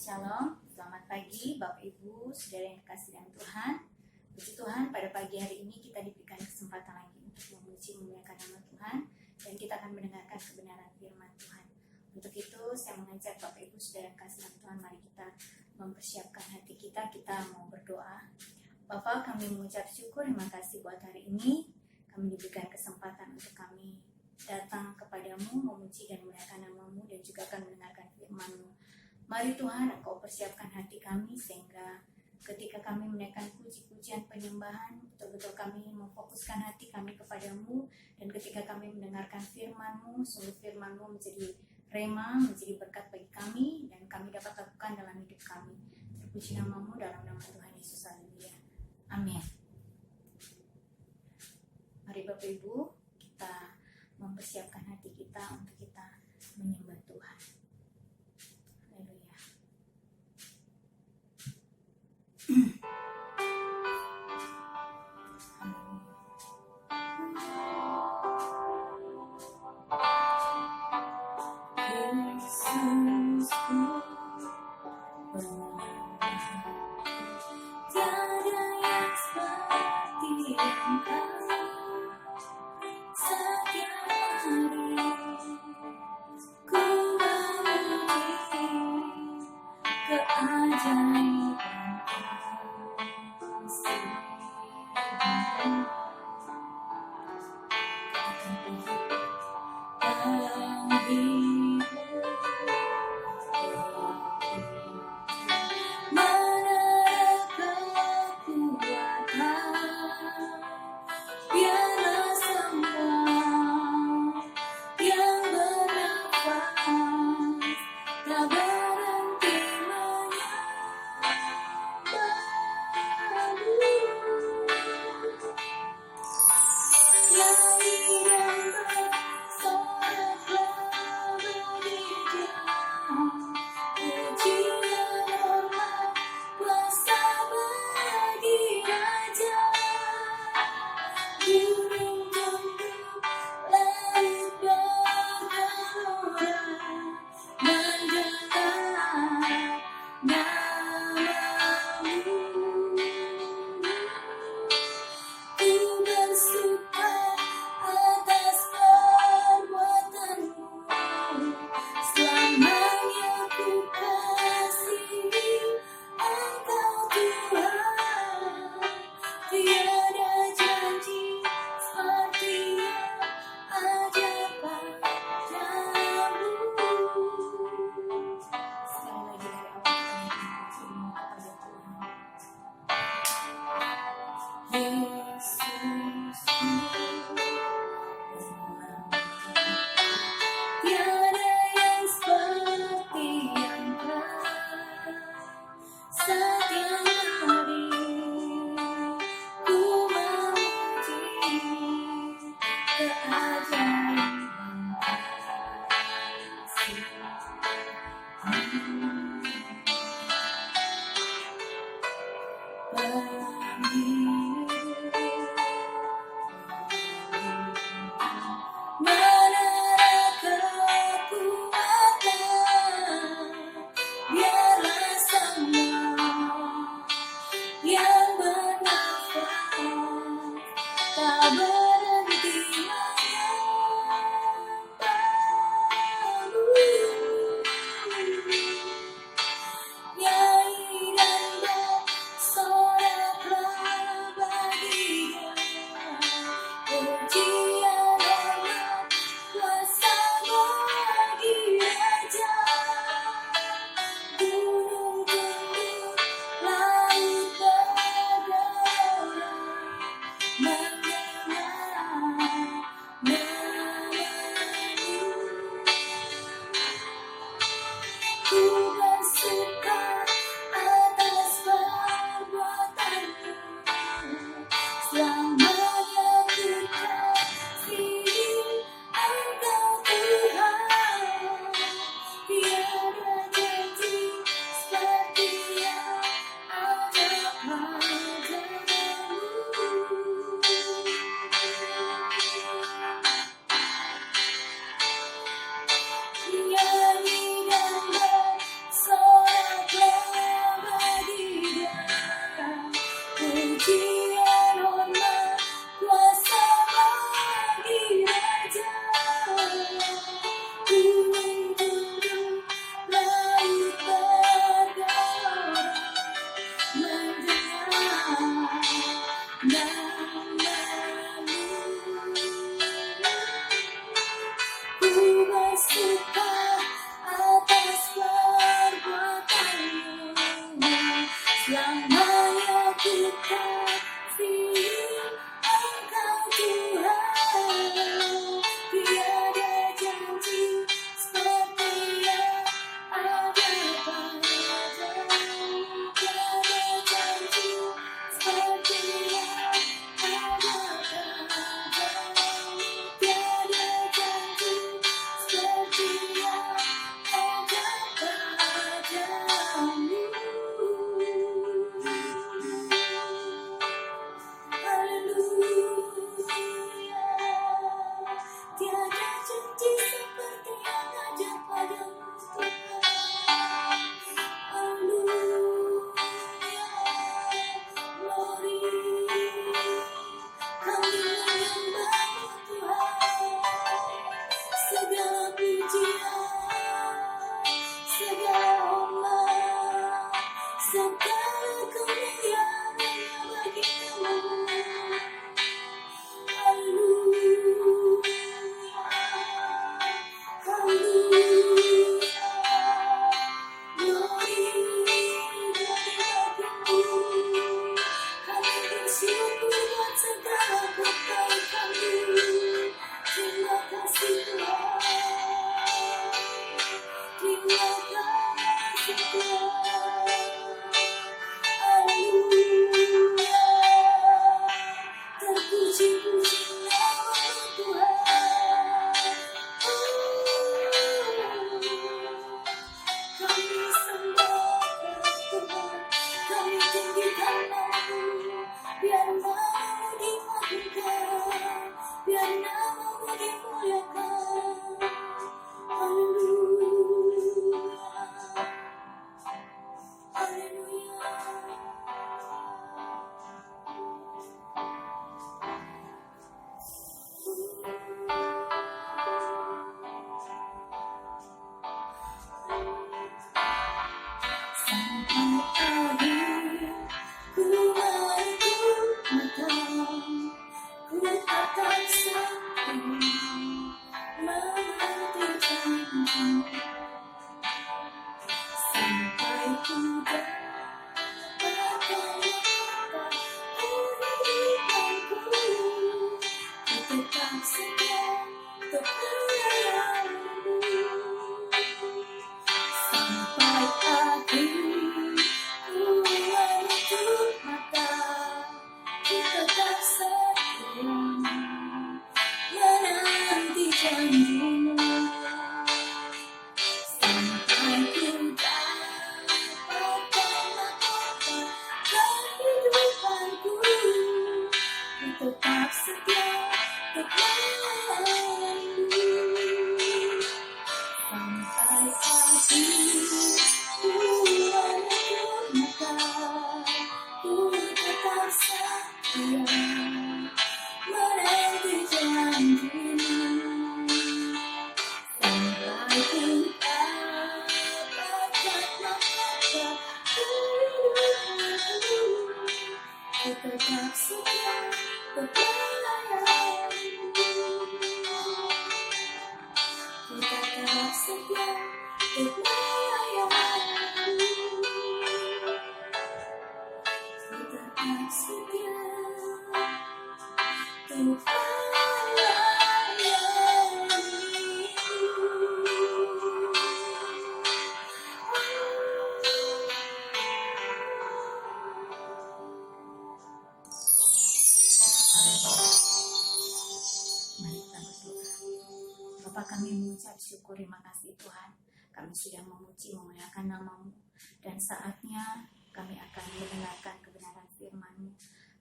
Shalom, selamat pagi Bapak Ibu, Saudara yang dikasihi dalam Tuhan. Puji Tuhan, pada pagi hari ini kita diberikan kesempatan lagi untuk memuji memuliakan nama Tuhan, dan kita akan mendengarkan kebenaran firman Tuhan. Untuk itu saya mengajak Bapak Ibu, Saudara yang dikasihi dalam Tuhan, mari kita mempersiapkan hati kita mau berdoa. Bapa, kami mengucap syukur, terima kasih buat hari ini. Kami diberikan kesempatan untuk kami datang kepadamu, memuji dan memuliakan nama-Mu, dan juga akan mendengarkan firman-Mu. Mari Tuhan, Engkau persiapkan hati kami sehingga ketika kami menaikkan puji-pujian penyembahan, betul-betul kami memfokuskan hati kami kepadamu, dan ketika kami mendengarkan firman-Mu, sungguh firman-Mu menjadi rema, menjadi berkat bagi kami, dan kami dapat lakukan dalam hidup kami. Terpuji nama-Mu dalam nama Tuhan Yesus, haleluya. Amin. Mari Bapak Ibu, kita mempersiapkan hati kita untuk kita menyembah Tuhan. Haleluya. Tiada yang seperti Engkau. Setiap hari ku memuji keajaiban kasih-Mu. Biarlah semua yang bernafas tak berhenti menyembah-Mu. Nyanyi dan bersoraklah bergejolak, pujian hormat kuasa bagi Raja. Gunung tunduk, laut bergelora, mendengar nama-Mu. Ku bersuka atas perbuatan-Mu, selamanya ku kasihi Engkau Tuhan. Tiada janji seperti yang ajaib padamu. Sekali lagi dari awal kami memuji-Mu kepada Tuhan. Yesusku, tiada yang seperti Engkau. Setiap hari ku memuji keajaiban menara kekuatan. Biarlah semua yang bernafas tak berhenti menyembah-Mu. Nyanyi dan bersoraklah bagi Dia, pujian hormat kuasa bagi Raja. Gunung tunduk, laut bergelora, mendengar nama-Mu. Ku bersuka atas perbuatan-Mu, selamanya ku kasihi Engkau Tuhan. Tiada janji seperti yang ajaib padamu. Nyanyi dan akhir ku menutup mata, ku tatap saat menanti janji sampai ku dapatkan apa kehidupanku. Ku tetap setia untuk melayanmu sampai akhir ku menutup mata, ku tetap setia menanti janjimu sampai ku dapatkan mahkota kehidupanku. Ku tetap setia untuk melayanmu sampai akhir ku menutup mata, ku tetap setia menanti janjimu sampai ku dapatkan mahkota kehidupanku. Ku tetap setia untuk melayanmu, ku tetap setia untuk melayanmu, ku tetap setia untuk Mari kita berdoa. Bapa, kami mengucap syukur, terima kasih Tuhan. Kami sudah memuji, memuliakan nama-Mu, dan saatnya kami akan mendengarkan kebenaran firman-Mu.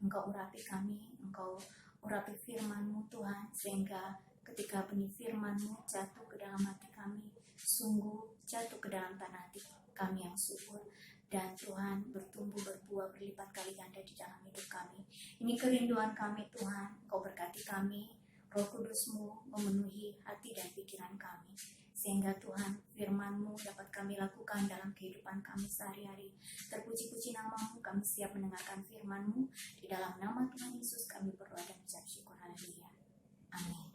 Engkau urapi kami, Engkau urapi firman-Mu Tuhan, sehingga ketika benih firman-Mu jatuh ke dalam hati kami, sungguh jatuh ke dalam tanah hati kami yang subur, dan Tuhan bertumbuh berbuah berlipat kali ganda di dalam hidup kami. Ini kerinduan kami Tuhan, Engkau berkati kami, Roh Kudus-Mu memenuhi hati dan pikiran kami, sehingga Tuhan firman-Mu dapat kami lakukan dalam kehidupan kami sehari-hari. Terpuji-puji nama-Mu, kami siap mendengarkan firman-Mu. Di dalam nama Tuhan Yesus kami berdoa dan ucap syukur. Haleluya. Amin.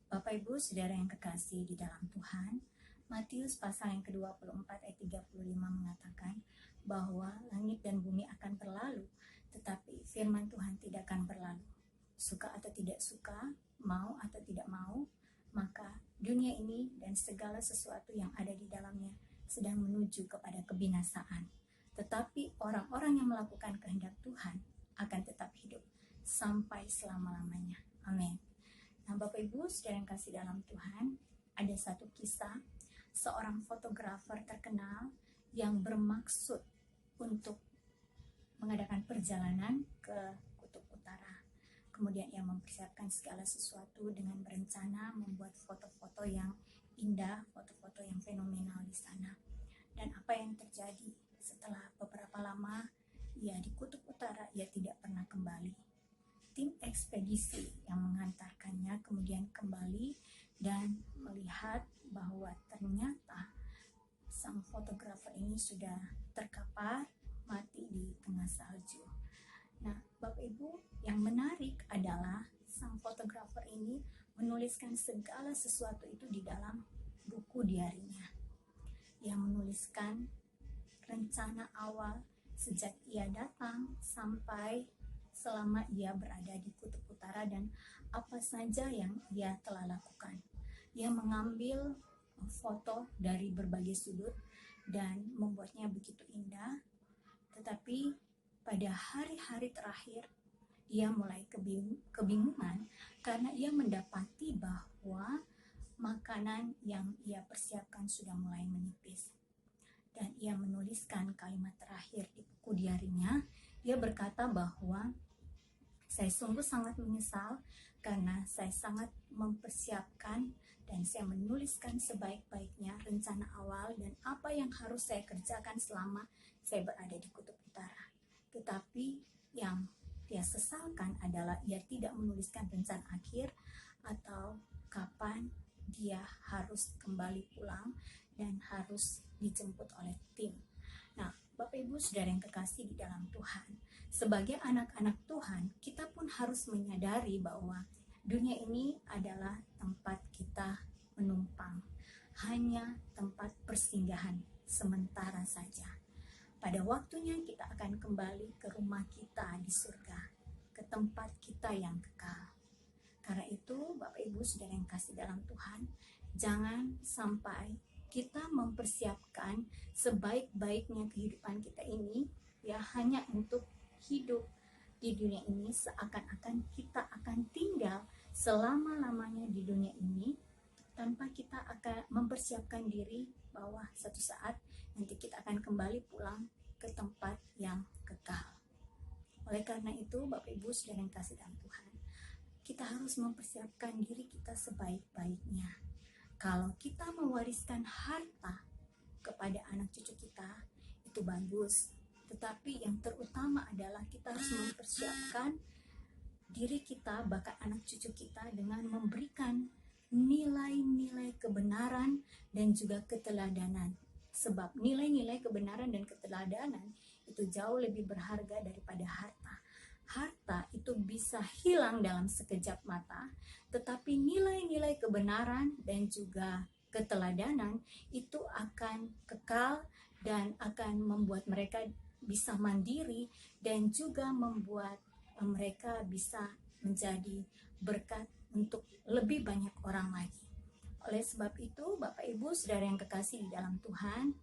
Bapak Ibu Saudara yang kekasih di dalam Tuhan, Matius pasal yang ke-24 ayat 35 mengatakan bahwa langit dan bumi akan berlalu, tetapi firman Tuhan tidak akan berlalu. Suka atau tidak suka, mau atau tidak mau, maka dunia ini dan segala sesuatu yang ada di dalamnya sedang menuju kepada kebinasaan. Tetapi orang-orang yang melakukan kehendak Tuhan akan tetap hidup sampai selama-lamanya. Amin. Nah, Bapak Ibu Saudara yang kasih dalam Tuhan, ada satu kisah seorang fotografer terkenal yang bermaksud untuk mengadakan perjalanan ke Kutub Utara. Kemudian ia mempersiapkan segala sesuatu dengan berencana membuat foto-foto yang indah, foto-foto yang fenomenal di sana. Dan apa yang terjadi setelah beberapa lama ia di Kutub Utara, ia tidak pernah kembali. Tim ekspedisi yang mengantarkannya kemudian kembali dan melihat bahwa ternyata sang fotografer ini sudah terkapar mati di tengah salju. Nah, Bapak Ibu, yang menarik adalah sang fotografer ini menuliskan segala sesuatu itu di dalam buku diarinya. Ia menuliskan rencana awal sejak ia datang sampai selama ia berada di Kutub Utara dan apa saja yang ia telah lakukan. Ia mengambil foto dari berbagai sudut dan membuatnya begitu indah. Tetapi pada hari-hari terakhir ia mulai kebingungan karena ia mendapati bahwa makanan yang ia persiapkan sudah mulai menipis. Dan ia menuliskan kalimat terakhir di buku diarinya. Ia berkata bahwa saya sungguh sangat menyesal karena saya sangat mempersiapkan dan saya menuliskan sebaik-baiknya rencana awal dan apa yang harus saya kerjakan selama saya berada di Kutub Utara. Tetapi yang dia sesalkan adalah ia tidak menuliskan rencana akhir atau kapan dia harus kembali pulang dan harus dijemput oleh tim. Nah, Bapak Ibu Saudara yang terkasih di dalam Tuhan, sebagai anak-anak Tuhan, kita pun harus menyadari bahwa dunia ini adalah tempat kita menumpang, hanya tempat persinggahan sementara saja. Pada waktunya kita akan kembali ke rumah kita di surga, ke tempat kita yang kekal. Karena itu, Bapak Ibu Saudara yang kasih dalam Tuhan, jangan sampai kita mempersiapkan sebaik-baiknya kehidupan kita ini ya hanya untuk hidup di dunia ini seakan-akan kita akan tinggal selama-lamanya di dunia ini tanpa kita akan mempersiapkan diri bahwa satu saat nanti kita akan kembali pulang ke tempat yang kekal. Oleh karena itu, Bapak Ibu Saudara yang kasih dalam Tuhan, kita harus mempersiapkan diri kita sebaik-baiknya. Kalau kita mewariskan harta kepada anak cucu kita, itu bagus. Tetapi yang terutama adalah kita harus mempersiapkan diri kita, bahkan anak cucu kita, dengan memberikan nilai-nilai kebenaran dan juga keteladanan. Sebab nilai-nilai kebenaran dan keteladanan itu jauh lebih berharga daripada harta. Harta itu bisa hilang dalam sekejap mata, tetapi nilai-nilai kebenaran dan juga keteladanan itu akan kekal dan akan membuat mereka bisa mandiri dan juga membuat mereka bisa menjadi berkat untuk lebih banyak orang lagi. Oleh sebab itu, Bapak Ibu Saudara yang kekasih di dalam Tuhan,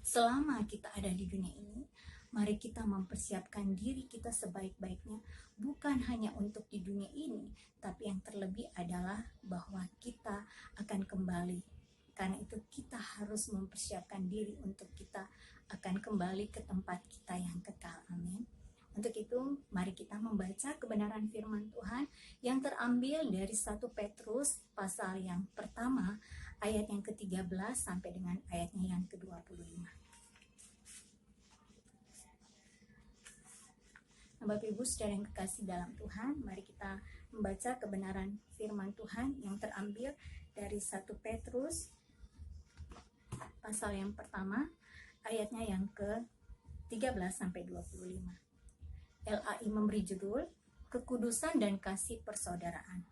selama kita ada di dunia ini, mari kita mempersiapkan diri kita sebaik-baiknya, bukan hanya untuk di dunia ini, tapi yang terlebih adalah bahwa kita akan kembali. Karena itu kita harus mempersiapkan diri untuk kita akan kembali ke tempat kita yang kekal. Amin. Untuk itu, mari kita membaca kebenaran firman Tuhan yang terambil dari 1 Petrus pasal yang pertama, ayat yang ke-13 sampai dengan ayatnya yang ke-25. Bapak Ibu Saudara yang kekasih dalam Tuhan, mari kita membaca kebenaran firman Tuhan yang terambil dari 1 Petrus pasal yang pertama, ayatnya yang ke-13 sampai 25. LAI memberi judul Kekudusan dan Kasih Persaudaraan.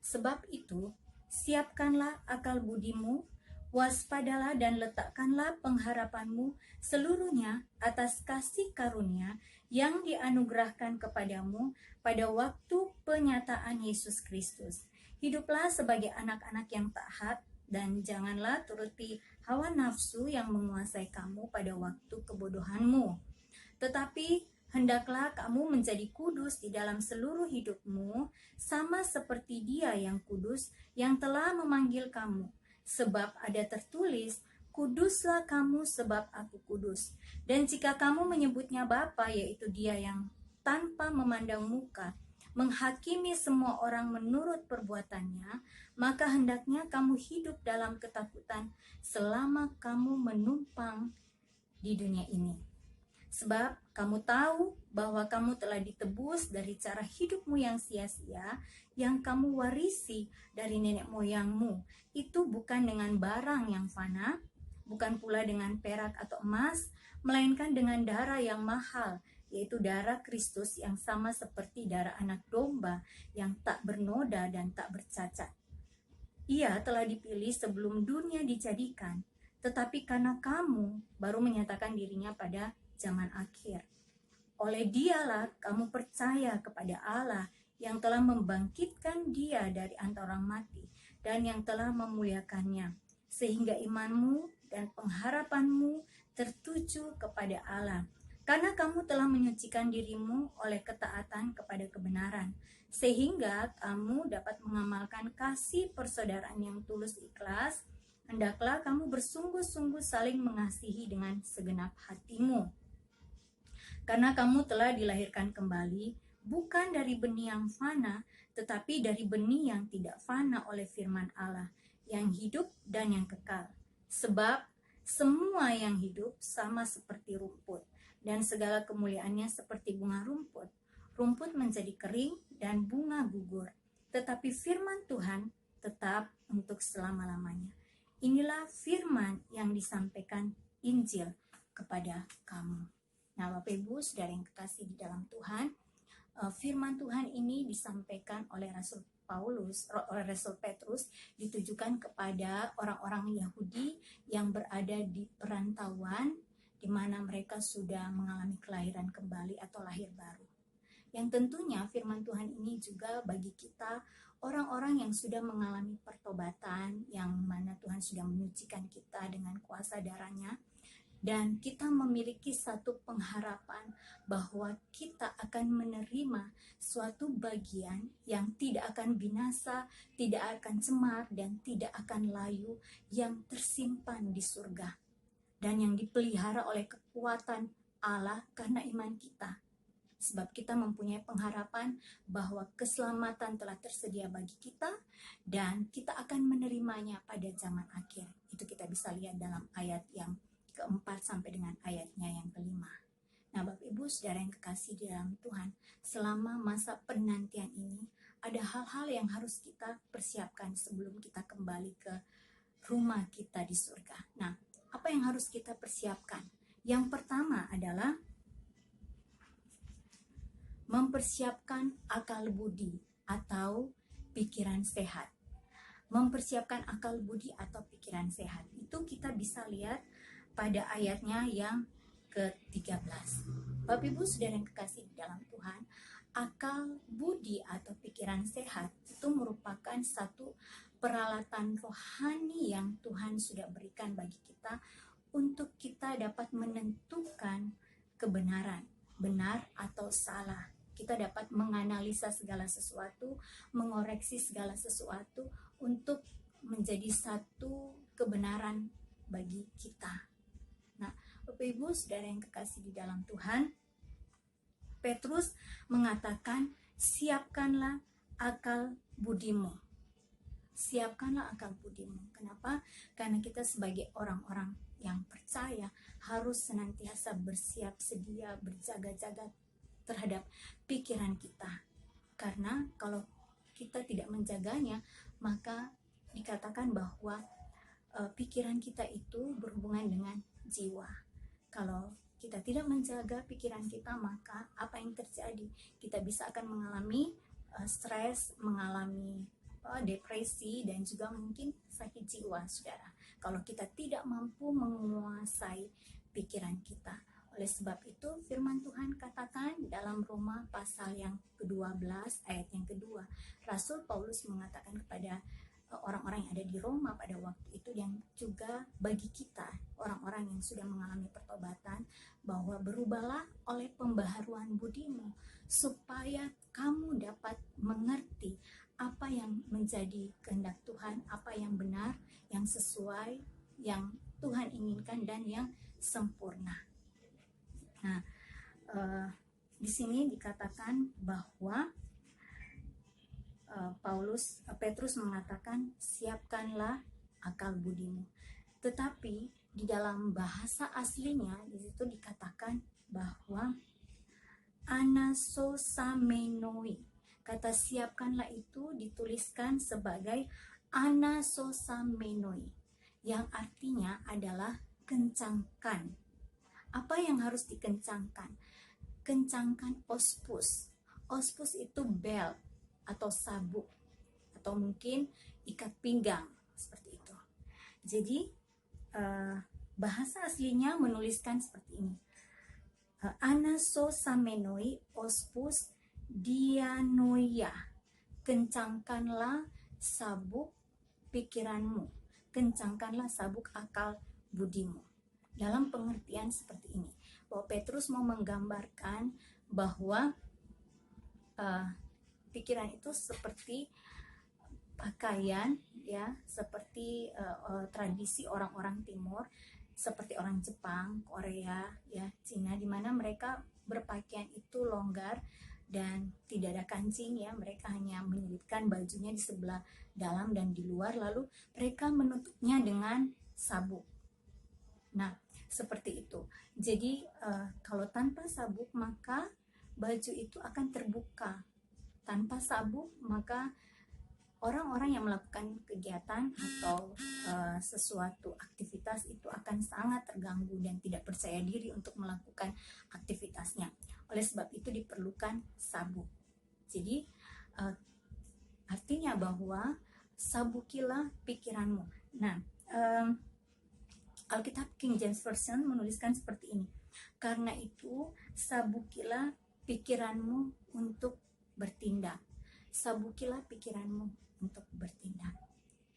Sebab itu, siapkanlah akal budimu, waspadalah dan letakkanlah pengharapanmu seluruhnya atas kasih karunia yang dianugerahkan kepadamu pada waktu penyataan Yesus Kristus. Hiduplah sebagai anak-anak yang taat dan janganlah turuti hawa nafsu yang menguasai kamu pada waktu kebodohanmu. Tetapi hendaklah kamu menjadi kudus di dalam seluruh hidupmu, sama seperti Dia yang kudus yang telah memanggil kamu. Sebab ada tertulis, kuduslah kamu sebab aku kudus. Dan jika kamu menyebutnya Bapa, yaitu Dia yang tanpa memandang muka, menghakimi semua orang menurut perbuatannya, maka hendaknya kamu hidup dalam ketakutan selama kamu menumpang di dunia ini. Sebab kamu tahu bahwa kamu telah ditebus dari cara hidupmu yang sia-sia, yang kamu warisi dari nenek moyangmu. Itu bukan dengan barang yang fana, bukan pula dengan perak atau emas, melainkan dengan darah yang mahal, yaitu darah Kristus yang sama seperti darah anak domba yang tak bernoda dan tak bercacat. Ia telah dipilih sebelum dunia dijadikan, tetapi karena kamu baru menyatakan dirinya pada zaman akhir. Oleh Dialah kamu percaya kepada Allah yang telah membangkitkan Dia dari antara orang mati dan yang telah memuliakannya, sehingga imanmu dan pengharapanmu tertuju kepada Allah. Karena kamu telah menyucikan dirimu oleh ketaatan kepada kebenaran, sehingga kamu dapat mengamalkan kasih persaudaraan yang tulus ikhlas. Hendaklah kamu bersungguh-sungguh saling mengasihi dengan segenap hatimu. Karena kamu telah dilahirkan kembali, bukan dari benih yang fana, tetapi dari benih yang tidak fana oleh firman Allah, yang hidup dan yang kekal. Sebab semua yang hidup sama seperti rumput, dan segala kemuliaannya seperti bunga rumput. rumput menjadi kering dan bunga gugur, tetapi firman Tuhan tetap untuk selama-lamanya. Inilah firman yang disampaikan Injil kepada kamu. Nah, Bapak Ibu, saudara yang kekasih di dalam Tuhan, firman Tuhan ini disampaikan oleh Rasul Petrus, ditujukan kepada orang-orang Yahudi yang berada di perantauan, di mana mereka sudah mengalami kelahiran kembali atau lahir baru. Yang tentunya firman Tuhan ini juga bagi kita, orang-orang yang sudah mengalami pertobatan, yang mana Tuhan sudah menyucikan kita dengan kuasa darah-Nya, dan kita memiliki satu pengharapan bahwa kita akan menerima suatu bagian yang tidak akan binasa, tidak akan cemar, dan tidak akan layu, yang tersimpan di surga dan yang dipelihara oleh kekuatan Allah karena iman kita. Sebab kita mempunyai pengharapan bahwa keselamatan telah tersedia bagi kita dan kita akan menerimanya pada zaman akhir. Itu kita bisa lihat dalam ayat yang keempat sampai dengan ayatnya yang kelima. Nah, Bapak Ibu saudara yang kekasih di dalam Tuhan, selama masa penantian ini ada hal-hal yang harus kita persiapkan sebelum kita kembali ke rumah kita di surga. Nah, apa yang harus kita persiapkan? Yang pertama adalah mempersiapkan akal budi atau pikiran sehat. Mempersiapkan akal budi atau pikiran sehat. Itu kita bisa lihat pada ayatnya yang ke-13. Bapak Ibu saudara yang kekasih di dalam Tuhan, akal budi atau pikiran sehat itu merupakan satu peralatan rohani yang Tuhan sudah berikan bagi kita untuk kita dapat menentukan kebenaran, benar atau salah. Kita dapat menganalisa segala sesuatu, mengoreksi segala sesuatu untuk menjadi satu kebenaran bagi kita. Nah, Bapak Ibu saudara yang kekasih di dalam Tuhan, Petrus mengatakan, siapkanlah akal budimu. Siapkanlah akal budimu. Kenapa? Karena kita sebagai orang-orang yang percaya harus senantiasa bersiap sedia, berjaga-jaga terhadap pikiran kita. Karena kalau kita tidak menjaganya, maka dikatakan bahwa pikiran kita itu berhubungan dengan jiwa. Kalau kita tidak menjaga pikiran kita, maka apa yang terjadi? Kita bisa akan mengalami stres, mengalami depresi, dan juga mungkin sakit jiwa, saudara. Kalau kita tidak mampu menguasai pikiran kita. Oleh sebab itu, firman Tuhan katakan dalam Roma pasal yang ke-12 ayat yang kedua, Rasul Paulus mengatakan kepada orang-orang yang ada di Roma pada waktu itu, yang juga bagi kita orang-orang yang sudah mengalami pertobatan, bahwa berubahlah oleh pembaharuan budimu supaya kamu dapat mengerti apa yang menjadi kehendak Tuhan, apa yang benar, yang sesuai, yang Tuhan inginkan, dan yang sempurna. Nah, di sini dikatakan bahwa Petrus mengatakan, siapkanlah akal budimu. Tetapi di dalam bahasa aslinya di situ dikatakan bahwa anasosamenoi. Kata siapkanlah itu dituliskan sebagai anasosamenoi, yang artinya adalah kencangkan. Apa yang harus dikencangkan? Kencangkan ospus. Ospus itu belt atau sabuk, atau mungkin ikat pinggang, seperti itu. Jadi bahasa aslinya menuliskan seperti ini, anasosamenoi ospus dianoia. Kencangkanlah sabuk pikiranmu, kencangkanlah sabuk akal budimu. Dalam pengertian seperti ini, bahwa Petrus mau menggambarkan bahwa pikiran itu seperti pakaian, ya, seperti tradisi orang-orang timur, seperti orang Jepang, Korea, ya, Cina, di mana mereka berpakaian itu longgar dan tidak ada kancing, ya. Mereka hanya menyelipkan bajunya di sebelah dalam dan di luar, lalu mereka menutupnya dengan sabuk. Nah, seperti itu. Jadi kalau tanpa sabuk, maka baju itu akan terbuka. Tanpa sabuk, maka orang-orang yang melakukan kegiatan atau sesuatu aktivitas itu akan sangat terganggu dan tidak percaya diri untuk melakukan aktivitasnya. Oleh sebab itu diperlukan sabuk. Jadi artinya bahwa sabukilah pikiranmu. Nah, Alkitab King James Version menuliskan seperti ini. Karena itu sabukilah pikiranmu untuk bertindak. Sabukilah pikiranmu untuk bertindak.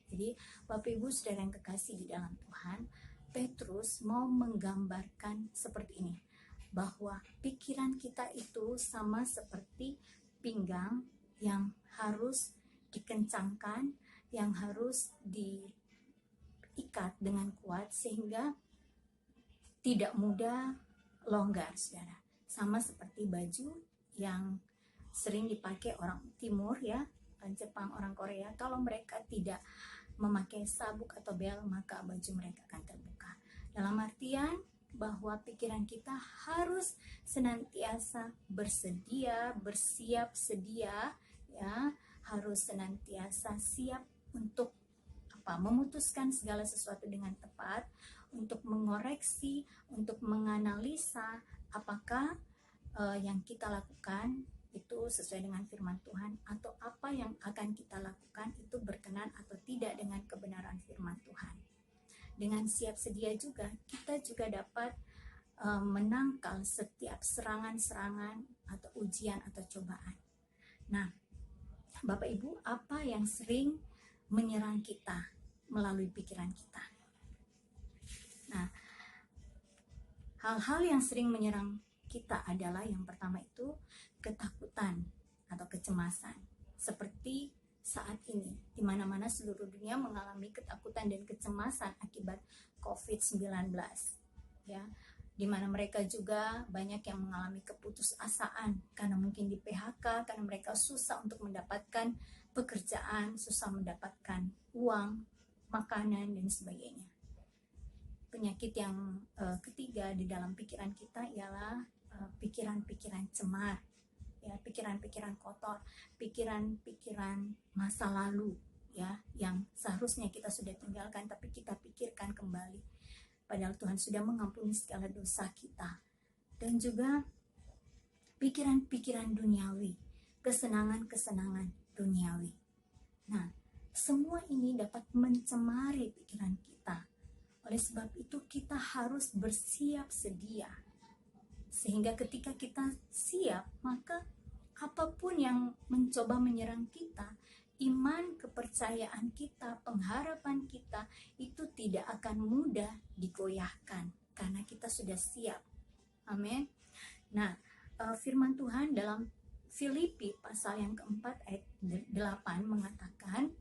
Jadi Bapak Ibu Saudara yang kekasih di dalam Tuhan, Petrus mau menggambarkan seperti ini, bahwa pikiran kita itu sama seperti pinggang yang harus dikencangkan, yang harus diikat dengan kuat sehingga tidak mudah longgar, saudara. Sama seperti baju yang sering dipakai orang timur ya, orang Jepang, orang Korea. Kalau mereka tidak memakai sabuk atau bel, maka baju mereka akan terbuka. Dalam artian bahwa pikiran kita harus senantiasa bersedia, bersiap sedia ya, harus senantiasa siap untuk memutuskan segala sesuatu dengan tepat, untuk mengoreksi, untuk menganalisa apakah yang kita lakukan itu sesuai dengan firman Tuhan, atau apa yang akan kita lakukan itu berkenan atau tidak dengan kebenaran firman Tuhan. Dengan siap sedia juga, kita juga dapat menangkal setiap serangan-serangan atau ujian atau cobaan. Nah, Bapak Ibu, apa yang sering menyerang kita melalui pikiran kita? Nah, hal-hal yang sering menyerang kita adalah yang pertama itu ketakutan atau kecemasan. Seperti saat ini, di mana-mana seluruh dunia mengalami ketakutan dan kecemasan akibat COVID-19. Ya, di mana mereka juga banyak yang mengalami keputusasaan karena mungkin di PHK, karena mereka susah untuk mendapatkan pekerjaan, susah mendapatkan uang, makanan, dan sebagainya. Penyakit yang ketiga di dalam pikiran kita ialah pikiran-pikiran cemar, ya, pikiran-pikiran kotor, pikiran-pikiran masa lalu, ya, yang seharusnya kita sudah tinggalkan tapi kita pikirkan kembali. Padahal Tuhan sudah mengampuni segala dosa kita. Dan juga pikiran-pikiran duniawi, kesenangan-kesenangan duniawi. Nah, semua ini dapat mencemari pikiran kita. Oleh sebab itu kita harus bersiap sedia. Sehingga ketika kita siap, maka apapun yang mencoba menyerang kita, iman, kepercayaan kita, pengharapan kita itu tidak akan mudah digoyahkan karena kita sudah siap. Amin. Nah, firman Tuhan dalam Filipi pasal yang keempat ayat 8 mengatakan,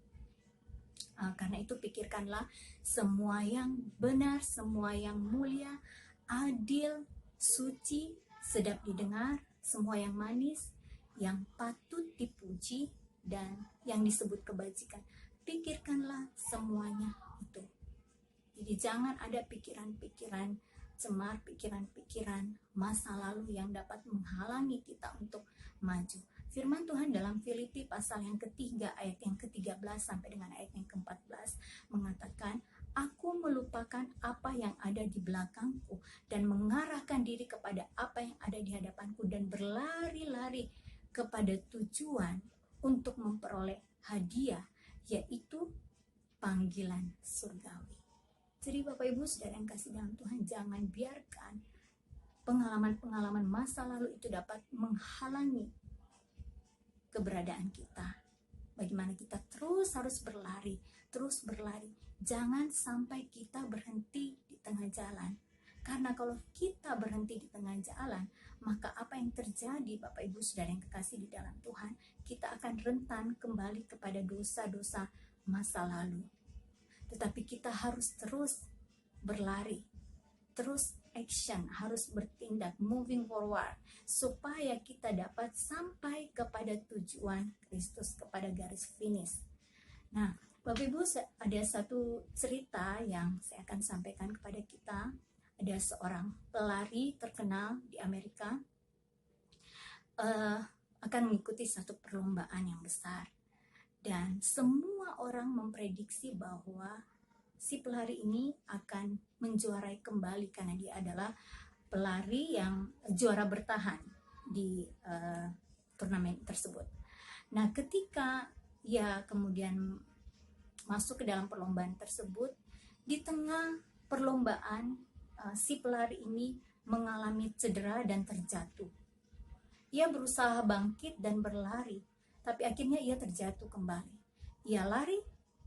karena itu pikirkanlah semua yang benar, semua yang mulia, adil, suci, sedap didengar, semua yang manis, yang patut dipuji, dan yang disebut kebajikan. Pikirkanlah semuanya itu. Jadi jangan ada pikiran-pikiran cemar, pikiran-pikiran masa lalu yang dapat menghalangi kita untuk maju. Firman Tuhan dalam Filipi pasal yang ketiga ayat yang ke-13 sampai dengan ayat yang ke-14 mengatakan, aku melupakan apa yang ada di belakangku dan mengarahkan diri kepada apa yang ada di hadapanku dan berlari-lari kepada tujuan untuk memperoleh hadiah, yaitu panggilan surgawi. Jadi Bapak Ibu Saudara yang kasih dalam Tuhan, jangan biarkan pengalaman-pengalaman masa lalu itu dapat menghalangi keberadaan kita. Bagaimana kita terus harus berlari, terus berlari. Jangan sampai kita berhenti di tengah jalan. Karena kalau kita berhenti di tengah jalan, maka apa yang terjadi Bapak Ibu Saudara yang kekasih di dalam Tuhan, kita akan rentan kembali kepada dosa-dosa masa lalu. Tetapi kita harus terus berlari, terus action, harus bertindak, moving forward, supaya kita dapat sampai kepada tujuan Kristus, kepada garis finish. Nah, Bapak Ibu, ada satu cerita yang saya akan sampaikan kepada kita. Ada seorang pelari terkenal di Amerika. uh, akan mengikuti satu perlombaan yang besar. Dan semua orang memprediksi bahwa si pelari ini akan menjuarai kembali karena dia adalah pelari yang juara bertahan di turnamen tersebut. Nah, ketika ia kemudian masuk ke dalam perlombaan tersebut, di tengah perlombaan si pelari ini mengalami cedera dan terjatuh. Ia berusaha bangkit dan berlari, tapi akhirnya ia terjatuh kembali. Ia lari,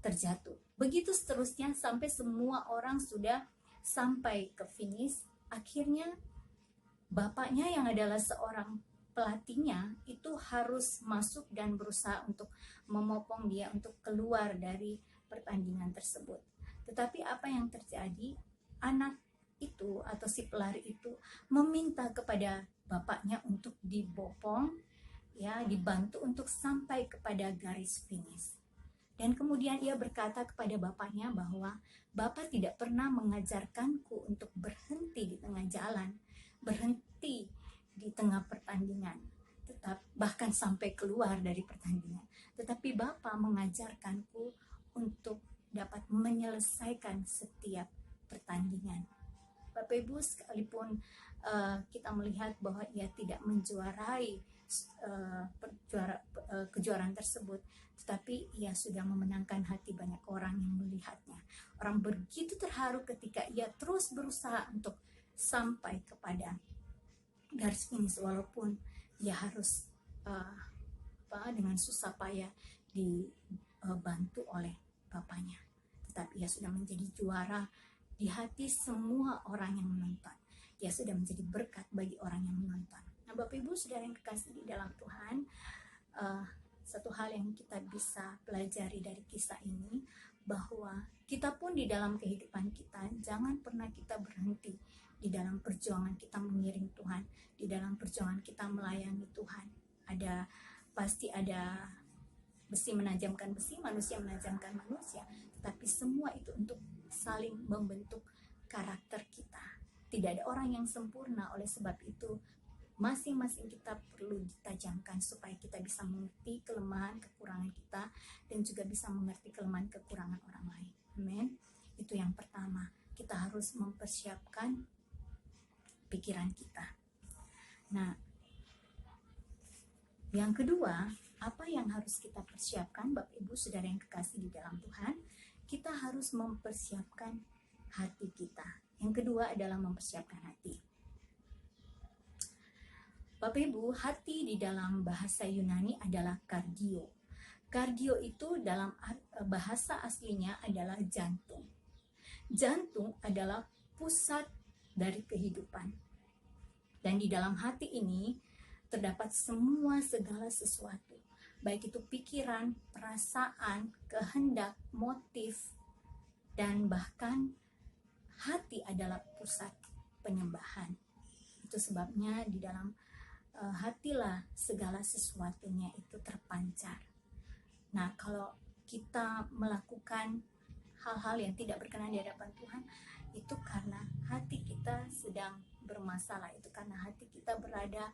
terjatuh. Begitu seterusnya sampai semua orang sudah sampai ke finish. Akhirnya bapaknya yang adalah seorang pelatihnya itu harus masuk dan berusaha untuk memopong dia untuk keluar dari pertandingan tersebut. Tetapi apa yang terjadi? Anak itu atau si pelari itu meminta kepada bapaknya untuk dibopong, ya, dibantu untuk sampai kepada garis finish. Dan kemudian ia berkata kepada bapaknya bahwa bapak tidak pernah mengajarkanku untuk berhenti di tengah jalan, berhenti di tengah pertandingan, bahkan sampai keluar dari pertandingan. Tetapi bapak mengajarkanku untuk dapat menyelesaikan setiap pertandingan. Bapak Ibu, sekalipun kita melihat bahwa ia tidak menjuarai kejuaraan tersebut, tetapi ia sudah memenangkan hati banyak orang yang melihatnya. Orang begitu terharu ketika ia terus berusaha untuk sampai kepada garis finish, walaupun ia harus dengan susah payah dibantu oleh bapaknya. Tetapi ia sudah menjadi juara di hati semua orang yang menonton. Ia sudah menjadi berkat bagi orang yang menonton. Nah, Bapak Ibu Saudara yang kekasih di dalam Tuhan, satu hal yang kita bisa pelajari dari kisah ini, bahwa kita pun di dalam kehidupan kita jangan pernah kita berhenti di dalam perjuangan kita mengiring Tuhan, di dalam perjuangan kita melayani Tuhan. Pasti ada besi menajamkan besi, manusia menajamkan manusia, tetapi semua itu untuk saling membentuk karakter kita. Tidak ada orang yang sempurna, oleh sebab itu masing-masing kita perlu ditajamkan supaya kita bisa mengerti kelemahan, kekurangan kita, dan juga bisa mengerti kelemahan, kekurangan orang lain. Amin. Itu yang pertama, kita harus mempersiapkan pikiran kita. Nah, yang kedua, apa yang harus kita persiapkan, Bapak Ibu Saudara yang kekasih di dalam Tuhan? Kita harus mempersiapkan hati kita. Yang kedua adalah mempersiapkan hati. Bapak Ibu, hati di dalam bahasa Yunani adalah kardio. Kardio itu dalam bahasa aslinya adalah jantung. Jantung adalah pusat dari kehidupan. Dan di dalam hati ini terdapat semua segala sesuatu, baik itu pikiran, perasaan, kehendak, motif, dan bahkan hati adalah pusat penyembahan. Itu sebabnya di dalam hatilah segala sesuatunya itu terpancar. Nah, kalau kita melakukan hal-hal yang tidak berkenan di hadapan Tuhan, itu karena hati kita sedang bermasalah, itu karena hati kita berada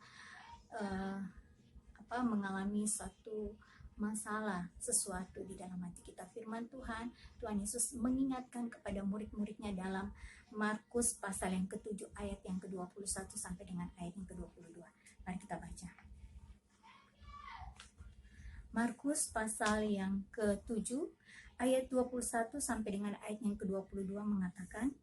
mengalami suatu masalah, sesuatu di dalam hati kita. Firman Tuhan Yesus mengingatkan kepada murid-muridnya dalam Markus pasal yang ke-7 ayat yang ke-21 sampai dengan ayat yang ke-22. Mari kita baca. Markus pasal yang ke-7 ayat 21 sampai dengan ayat yang ke-22 mengatakan,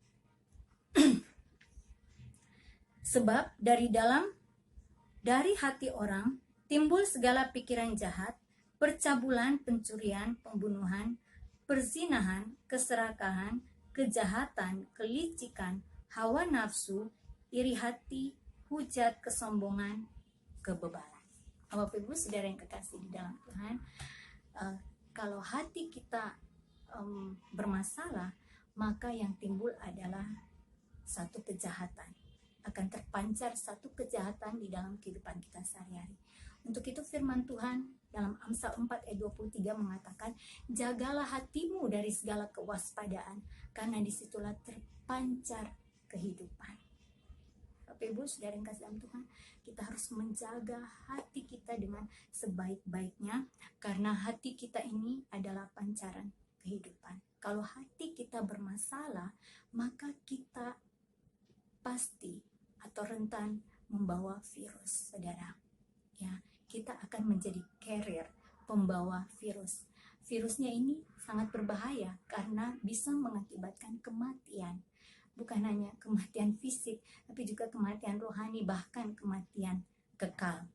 sebab dari hati orang timbul segala pikiran jahat, percabulan, pencurian, pembunuhan, perzinahan, keserakahan, kejahatan, kelicikan, hawa nafsu, iri hati, hujat, kesombongan, kebebalan. Bapak Ibu Saudara yang kekasih di dalam Tuhan, kalau hati kita bermasalah, maka yang timbul adalah satu kejahatan. Akan terpancar satu kejahatan di dalam kehidupan kita sehari-hari. Untuk itu firman Tuhan dalam Amsal 4 ayat 23 mengatakan, jagalah hatimu dari segala kewaspadaan, karena disitulah terpancar kehidupan. Bapak Ibu Saudara yang kasih dalam Tuhan, kita harus menjaga hati kita dengan sebaik-baiknya, karena hati kita ini adalah pancaran kehidupan. Kalau hati kita bermasalah, maka kita pasti atau rentan membawa virus, saudara. Ya, kita akan menjadi carrier, pembawa virus. Virusnya ini sangat berbahaya karena bisa mengakibatkan kematian. Bukan hanya kematian fisik, tapi juga kematian rohani, bahkan kematian kekal.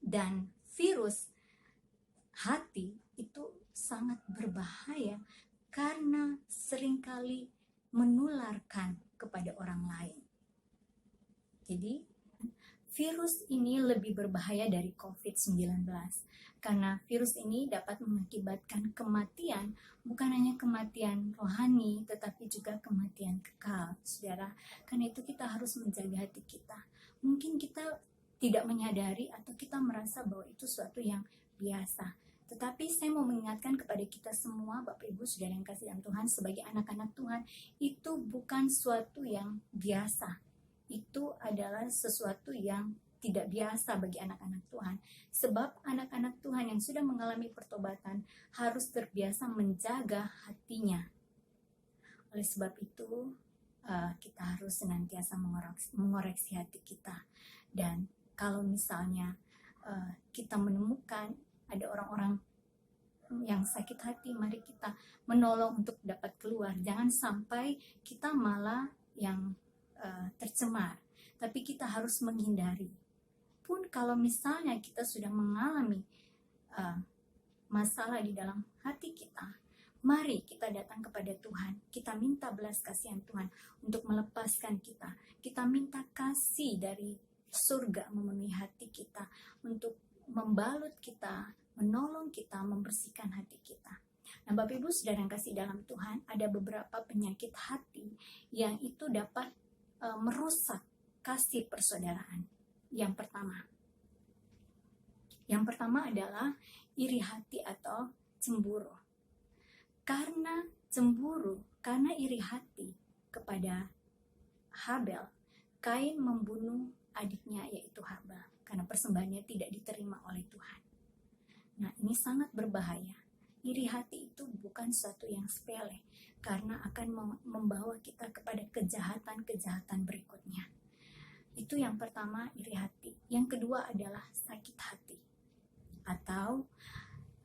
Dan virus hati itu sangat berbahaya karena seringkali menularkan kepada orang lain. Jadi, virus ini lebih berbahaya dari COVID-19 karena virus ini dapat mengakibatkan kematian, bukan hanya kematian rohani tetapi juga kematian kekal, saudara. Karena itu kita harus menjaga hati kita. Mungkin kita tidak menyadari atau kita merasa bahwa itu suatu yang biasa, tetapi saya mau mengingatkan kepada kita semua, Bapak Ibu Saudara yang kasih dalam Tuhan, sebagai anak-anak Tuhan, itu bukan suatu yang biasa. Itu adalah sesuatu yang tidak biasa bagi anak-anak Tuhan. Sebab anak-anak Tuhan yang sudah mengalami pertobatan harus terbiasa menjaga hatinya. Oleh sebab itu, kita harus senantiasa mengoreksi hati kita. Dan kalau misalnya kita menemukan ada orang-orang yang sakit hati, mari kita menolong untuk dapat keluar. Jangan sampai kita malah yang tercemar, tapi kita harus menghindari. Pun kalau misalnya kita sudah mengalami masalah di dalam hati kita, mari kita datang kepada Tuhan. Kita minta belas kasihan Tuhan untuk melepaskan kita. Kita minta kasih dari surga memenuhi hati kita untuk membalut kita, menolong kita, membersihkan hati kita. Nah, Bapak Ibu Saudara yang kasih dalam Tuhan, ada beberapa penyakit hati yang itu dapat merusak kasih persaudaraan. Yang pertama adalah iri hati atau cemburu. Karena iri hati kepada Habel, Kain membunuh adiknya yaitu Habel karena persembahannya tidak diterima oleh Tuhan. Nah, ini sangat berbahaya. Iri hati itu bukan sesuatu yang sepele karena akan membawa kita kepada kejahatan-kejahatan berikutnya. Itu yang pertama, iri hati. Yang kedua adalah sakit hati atau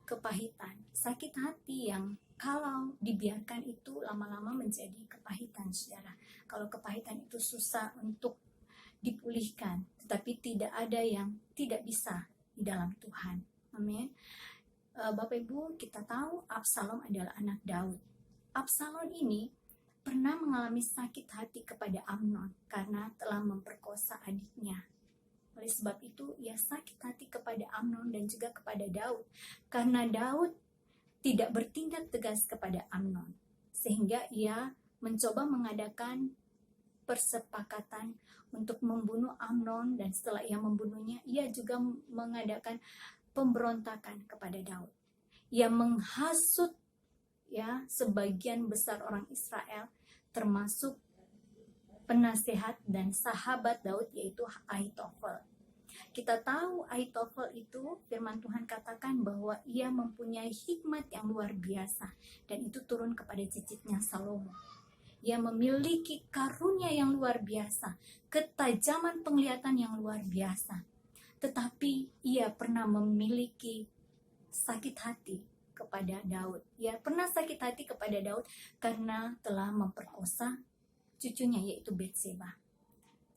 kepahitan. Sakit hati yang kalau dibiarkan itu lama-lama menjadi kepahitan, saudara. Kalau kepahitan itu susah untuk dipulihkan, tetapi tidak ada yang tidak bisa di dalam Tuhan. Amin. Bapak Ibu, kita tahu Absalom adalah anak Daud. Absalom ini pernah mengalami sakit hati kepada Amnon karena telah memperkosa adiknya. Oleh sebab itu, ia sakit hati kepada Amnon dan juga kepada Daud. Karena Daud tidak bertindak tegas kepada Amnon, sehingga ia mencoba mengadakan persepakatan untuk membunuh Amnon, dan setelah ia membunuhnya, ia juga mengadakan pemberontakan kepada Daud. Ia menghasut sebagian besar orang Israel, termasuk penasehat dan sahabat Daud yaitu Ahitofel. Kita tahu Ahitofel itu firman Tuhan katakan bahwa ia mempunyai hikmat yang luar biasa dan itu turun kepada cicitnya Salomo. Ia memiliki karunia yang luar biasa, ketajaman penglihatan yang luar biasa. Tetapi ia pernah memiliki sakit hati kepada Daud. Ia pernah sakit hati kepada Daud karena telah memperkosa cucunya yaitu Betseba.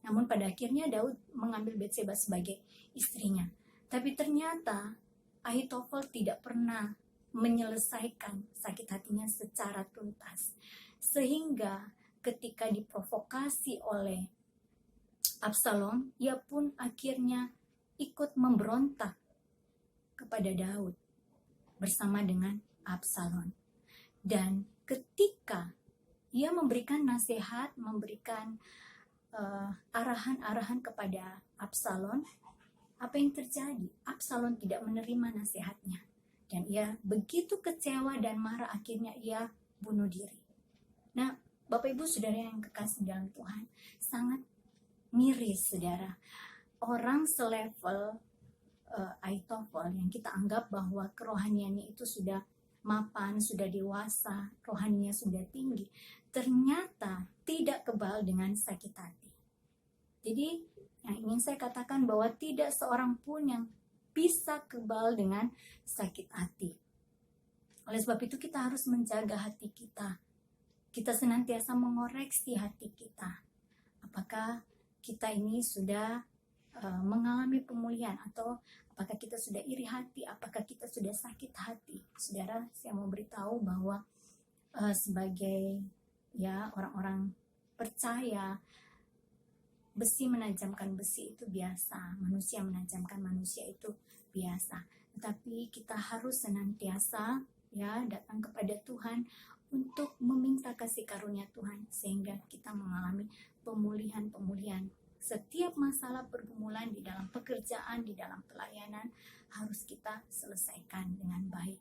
Namun pada akhirnya Daud mengambil Betseba sebagai istrinya. Tapi ternyata Ahitofel tidak pernah menyelesaikan sakit hatinya secara tuntas. Sehingga ketika diprovokasi oleh Absalom, ia pun akhirnya ikut memberontak kepada Daud bersama dengan Absalom. Dan ketika ia memberikan nasihat, memberikan arahan-arahan kepada Absalom, apa yang terjadi? Absalom tidak menerima nasihatnya. Dan ia begitu kecewa dan marah, akhirnya ia bunuh diri. Nah, Bapak Ibu Saudara yang kekasih dalam Tuhan, sangat miris, saudara. Orang selevel Aitofel yang kita anggap bahwa kerohaniannya itu sudah mapan, sudah dewasa, rohaninya sudah tinggi, ternyata tidak kebal dengan sakit hati. Jadi yang ingin saya katakan bahwa tidak seorang pun yang bisa kebal dengan sakit hati. Oleh sebab itu kita harus menjaga hati kita. Kita senantiasa mengoreksi hati kita. Apakah kita ini sudah mengalami pemulihan, atau apakah kita sudah iri hati, apakah kita sudah sakit hati. Saudara, saya mau beritahu bahwa sebagai orang-orang percaya, besi menajamkan besi itu biasa, manusia menajamkan manusia itu biasa. Tetapi kita harus senantiasa datang kepada Tuhan untuk meminta kasih karunia Tuhan, sehingga kita mengalami pemulihan. Setiap masalah pergumulan di dalam pekerjaan, di dalam pelayanan harus kita selesaikan dengan baik.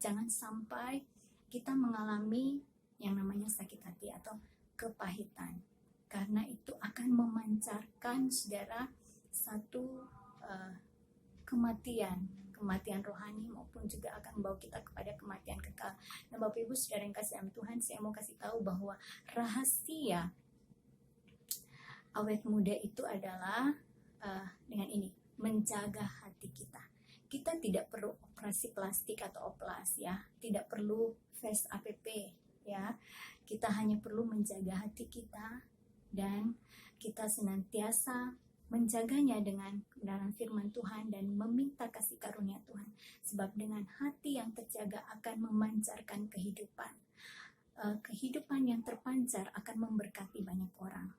Jangan sampai kita mengalami yang namanya sakit hati atau kepahitan, karena itu akan memancarkan, saudara, satu kematian rohani, maupun juga akan membawa kita kepada kematian kekal. Nah, Bapak Ibu Saudara yang kasih dalam Tuhan, saya mau kasih tahu bahwa rahasia awet muda itu adalah dengan ini, menjaga hati kita. Kita tidak perlu operasi plastik atau oplas, tidak perlu face APP, kita hanya perlu menjaga hati kita, dan kita senantiasa menjaganya dengan kebenaran firman Tuhan dan meminta kasih karunia Tuhan. Sebab dengan hati yang terjaga akan memancarkan kehidupan. Kehidupan yang terpancar akan memberkati banyak orang.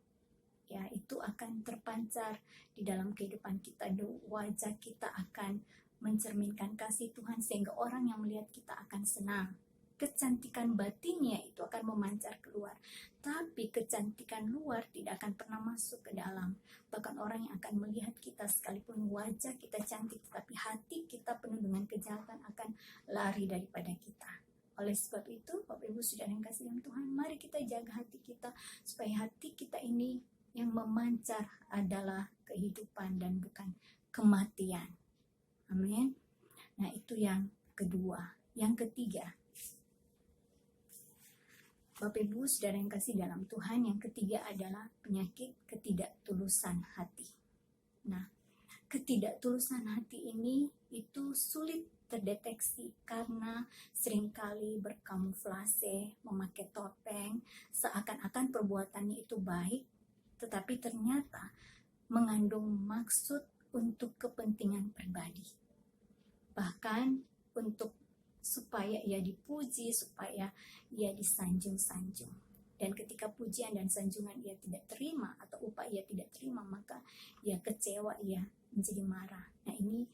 Itu akan terpancar di dalam kehidupan kita. Wajah kita akan mencerminkan kasih Tuhan, sehingga orang yang melihat kita akan senang. Kecantikan batinnya itu akan memancar keluar, tapi kecantikan luar tidak akan pernah masuk ke dalam. Bahkan orang yang akan melihat kita, sekalipun wajah kita cantik, tetapi hati kita penuh dengan kejahatan, akan lari daripada kita. Oleh sebab itu, Bapak Ibu Saudara yang kasih dalam Tuhan, mari kita jaga hati kita, supaya hati kita ini yang memancar adalah kehidupan dan bukan kematian. Amin. Nah, itu yang kedua. Yang ketiga, Bapak Ibu Saudara yang kasih dalam Tuhan, yang ketiga adalah penyakit ketidaktulusan hati. Nah, ketidaktulusan hati ini itu sulit terdeteksi karena seringkali berkamuflase, memakai topeng, seakan-akan perbuatannya itu baik, tetapi ternyata mengandung maksud untuk kepentingan pribadi. Bahkan untuk supaya ia dipuji, supaya ia disanjung-sanjung. Dan ketika pujian dan sanjungan ia tidak terima, atau upah ia tidak terima, maka ia kecewa, ia menjadi marah. Nah, ini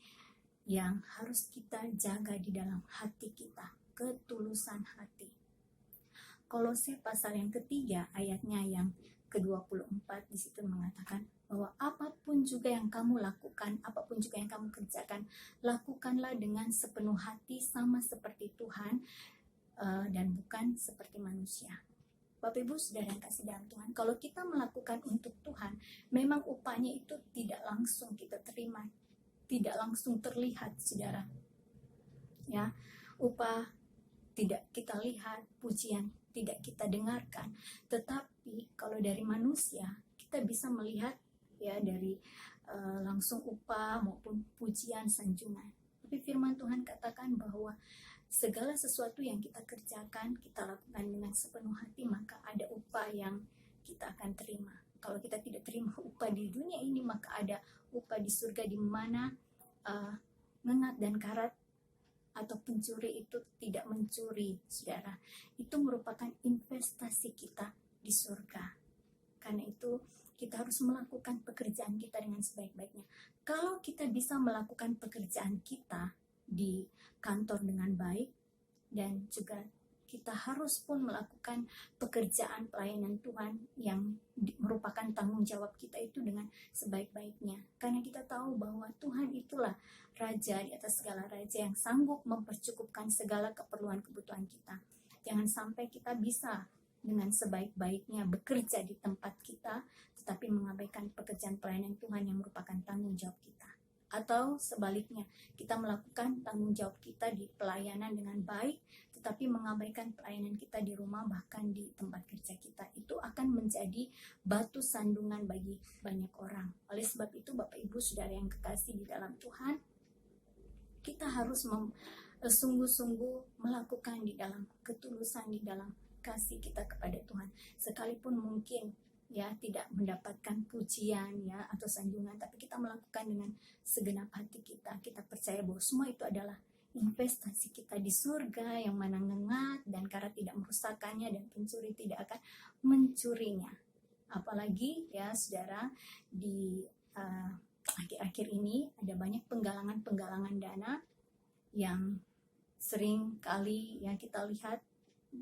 yang harus kita jaga di dalam hati kita, ketulusan hati. Kolose pasal yang ketiga, ayatnya yang ke-24, di situ mengatakan bahwa apapun juga yang kamu lakukan, apapun juga yang kamu kerjakan, lakukanlah dengan sepenuh hati sama seperti Tuhan, dan bukan seperti manusia. Bapak Ibu Saudara yang kasih dalam Tuhan, kalau kita melakukan untuk Tuhan, memang upahnya itu tidak langsung kita terima, tidak langsung terlihat, saudara. Upah tidak kita lihat, pujian tidak kita dengarkan. Tetapi kalau dari manusia, kita bisa melihat dari langsung upah maupun pujian, sanjungan. Tapi firman Tuhan katakan bahwa segala sesuatu yang kita kerjakan, kita lakukan dengan sepenuh hati, maka ada upah yang kita akan terima. Kalau kita tidak terima upah di dunia ini, maka ada upah di surga, di mana ngengat dan karat atau pencuri itu tidak mencuri, saudara. Itu merupakan investasi kita di surga. Karena itu kita harus melakukan pekerjaan kita dengan sebaik-baiknya. Kalau kita bisa melakukan pekerjaan kita di kantor dengan baik, dan juga kita harus pun melakukan pekerjaan pelayanan Tuhan yang merupakan tanggung jawab kita itu dengan sebaik-baiknya. Karena kita tahu bahwa Tuhan itulah Raja di atas segala raja, yang sanggup mempercukupkan segala keperluan kebutuhan kita. Jangan sampai kita bisa dengan sebaik-baiknya bekerja di tempat kita, tetapi mengabaikan pekerjaan pelayanan Tuhan yang merupakan tanggung jawab kita. Atau sebaliknya, kita melakukan tanggung jawab kita di pelayanan dengan baik, tetapi mengabaikan pelayanan kita di rumah, bahkan di tempat kerja kita. Itu akan menjadi batu sandungan bagi banyak orang. Oleh sebab itu, Bapak Ibu Saudara yang kekasih di dalam Tuhan, kita harus sungguh-sungguh melakukan di dalam ketulusan, di dalam kasih kita kepada Tuhan. Sekalipun mungkin ya tidak mendapatkan pujian ya atau sanjungan, tapi kita melakukan dengan segenap hati kita. Kita percaya bahwa semua itu adalah investasi kita di surga yang mana ngengat dan kara tidak merusakkannya dan pencuri tidak akan mencurinya. Apalagi ya saudara, di akhir-akhir ini ada banyak penggalangan dana yang sering kali ya kita lihat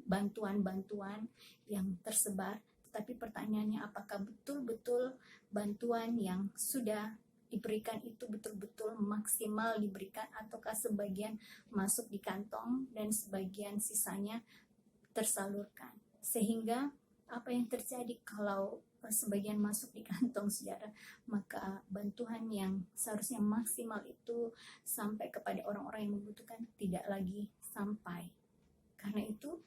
bantuan-bantuan yang tersebar. Tapi pertanyaannya, apakah betul-betul bantuan yang sudah diberikan itu betul-betul maksimal diberikan, ataukah sebagian masuk di kantong dan sebagian sisanya tersalurkan? Sehingga apa yang terjadi kalau sebagian masuk di kantong saudara, maka bantuan yang seharusnya maksimal itu sampai kepada orang-orang yang membutuhkan tidak lagi sampai. Karena itu,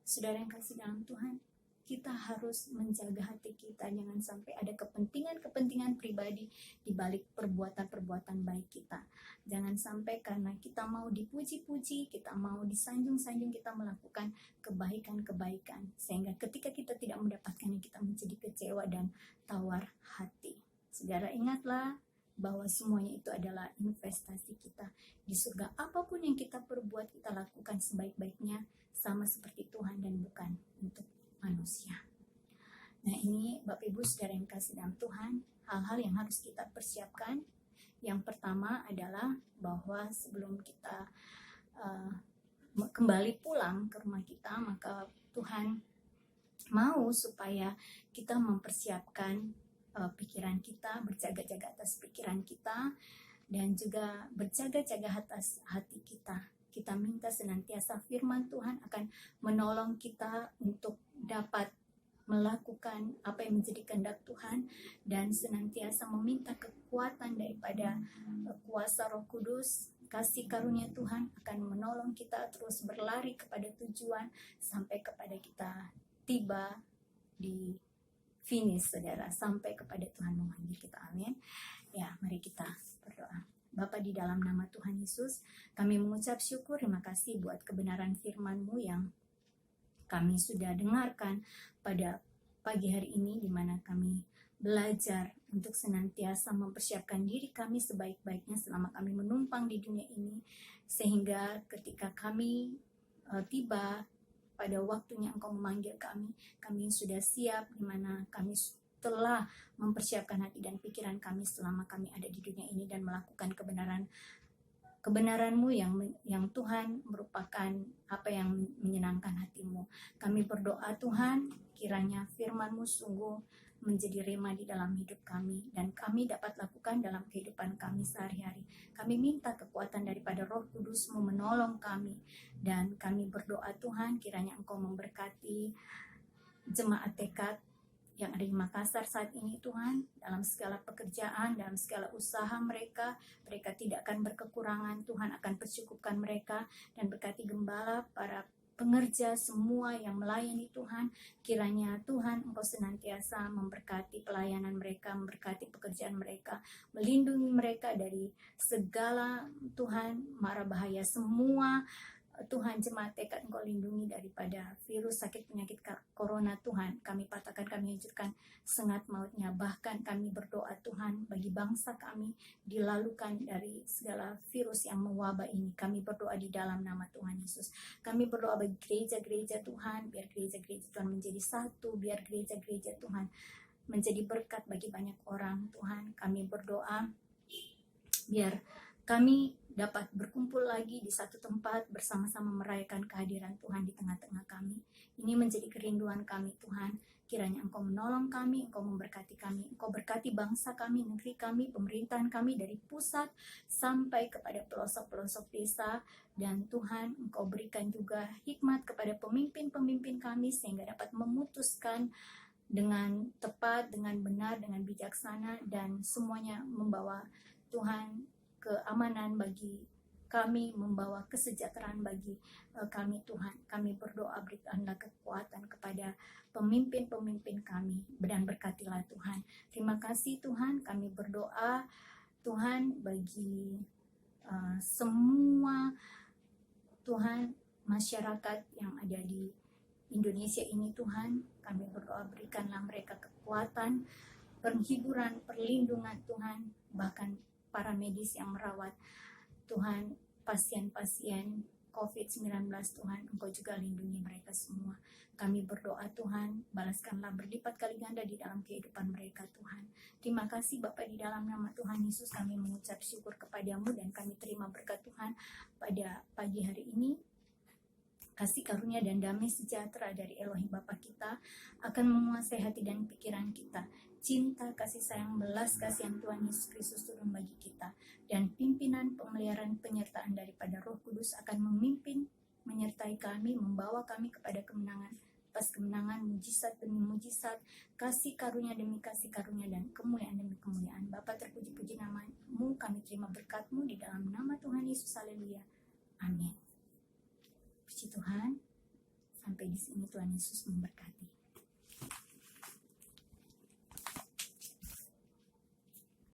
saudara yang kasih dalam Tuhan, kita harus menjaga hati kita, jangan sampai ada kepentingan pribadi di balik perbuatan-perbuatan baik kita. Jangan sampai karena kita mau dipuji-puji, kita mau disanjung-sanjung, kita melakukan kebaikan-kebaikan, sehingga ketika kita tidak mendapatkannya, kita menjadi kecewa dan tawar hati. Saudara, ingatlah bahwa semuanya itu adalah investasi kita di surga. Apapun yang kita perbuat, kita lakukan sebaik-baiknya sama seperti Tuhan dan bukan untuk manusia. Nah, ini Bapak Ibu Saudara yang kasih dalam Tuhan, hal-hal yang harus kita persiapkan. Yang pertama adalah bahwa sebelum kita kembali pulang ke rumah kita, maka Tuhan mau supaya kita mempersiapkan pikiran kita, berjaga-jaga atas pikiran kita, dan juga berjaga-jaga atas hati kita. Kita minta senantiasa firman Tuhan akan menolong kita untuk dapat melakukan apa yang menjadi kehendak Tuhan, dan senantiasa meminta kekuatan daripada kuasa Roh Kudus. Kasih karunia Tuhan akan menolong kita terus berlari kepada tujuan sampai kepada kita tiba di finish, saudara, sampai kepada Tuhan memanggil kita. Amin. Ya, mari kita berdoa. Bapa, di dalam nama Tuhan Yesus, kami mengucap syukur, terima kasih buat kebenaran firman-Mu yang kami sudah dengarkan pada pagi hari ini, di mana kami belajar untuk senantiasa mempersiapkan diri kami sebaik-baiknya selama kami menumpang di dunia ini, sehingga ketika kami tiba pada waktunya Engkau memanggil kami sudah siap, di mana kami telah mempersiapkan hati dan pikiran kami selama kami ada di dunia ini dan melakukan kebenaran-Mu yang Tuhan merupakan apa yang menyenangkan hati-Mu. Kami berdoa Tuhan, kiranya firman-Mu sungguh menjadi rema di dalam hidup kami dan kami dapat lakukan dalam kehidupan kami sehari-hari. Kami minta kekuatan daripada Roh Kudus-Mu menolong kami, dan kami berdoa Tuhan, kiranya Engkau memberkati jemaat tekad yang ada di Makassar saat ini Tuhan, dalam segala pekerjaan, dalam segala usaha mereka tidak akan berkekurangan. Tuhan akan percukupkan mereka, dan berkati gembala, para pengerja semua yang melayani Tuhan. Kiranya Tuhan Engkau senantiasa memberkati pelayanan mereka, memberkati pekerjaan mereka, melindungi mereka dari segala Tuhan mara bahaya semua. Tuhan, jemaat tekad Engkau lindungi daripada virus sakit penyakit corona Tuhan. Kami patahkan, kami hancurkan sengat mautnya. Bahkan kami berdoa Tuhan bagi bangsa kami dilalukan dari segala virus yang mewabah ini. Kami berdoa di dalam nama Tuhan Yesus. Kami berdoa bagi gereja-gereja Tuhan, biar gereja-gereja Tuhan menjadi satu, biar gereja-gereja Tuhan menjadi berkat bagi banyak orang Tuhan. Kami berdoa biar kami dapat berkumpul lagi di satu tempat bersama-sama merayakan kehadiran Tuhan di tengah-tengah kami. Ini menjadi kerinduan kami Tuhan. Kiranya Engkau menolong kami, Engkau memberkati kami, Engkau berkati bangsa kami, negeri kami, pemerintahan kami dari pusat sampai kepada pelosok-pelosok desa. Dan Tuhan, Engkau berikan juga hikmat kepada pemimpin-pemimpin kami sehingga dapat memutuskan dengan tepat, dengan benar, dengan bijaksana, dan semuanya membawa Tuhan keamanan bagi kami, membawa kesejahteraan bagi kami Tuhan. Kami berdoa berikanlah kekuatan kepada pemimpin-pemimpin kami dan berkatilah Tuhan. Terima kasih Tuhan, kami berdoa Tuhan bagi semua Tuhan masyarakat yang ada di Indonesia ini Tuhan. Kami berdoa berikanlah mereka kekuatan, penghiburan, perlindungan Tuhan, bahkan para medis yang merawat Tuhan pasien-pasien COVID-19 Tuhan, Engkau juga lindungi mereka semua. Kami berdoa Tuhan, balaskanlah berlipat kali ganda di dalam kehidupan mereka Tuhan. Terima kasih Bapa, di dalam nama Tuhan Yesus kami mengucap syukur kepadamu dan kami terima berkat Tuhan pada pagi hari ini. Kasih karunia dan damai sejahtera dari Elohim Bapa kita akan menguasai hati dan pikiran kita. Cinta, kasih sayang, belas kasihan Tuhan Yesus Kristus turun bagi kita. Dan pimpinan, pemeliharaan, penyertaan daripada Roh Kudus akan memimpin, menyertai kami, membawa kami kepada kemenangan. Pas kemenangan, mujizat demi mujizat, kasih karunia demi kasih karunia, dan kemuliaan demi kemuliaan. Bapa, terpuji-puji nama-Mu, kami terima berkat-Mu di dalam nama Tuhan Yesus. Haleluya. Amin. Puji Tuhan, sampai di sini Tuhan Yesus memberkati.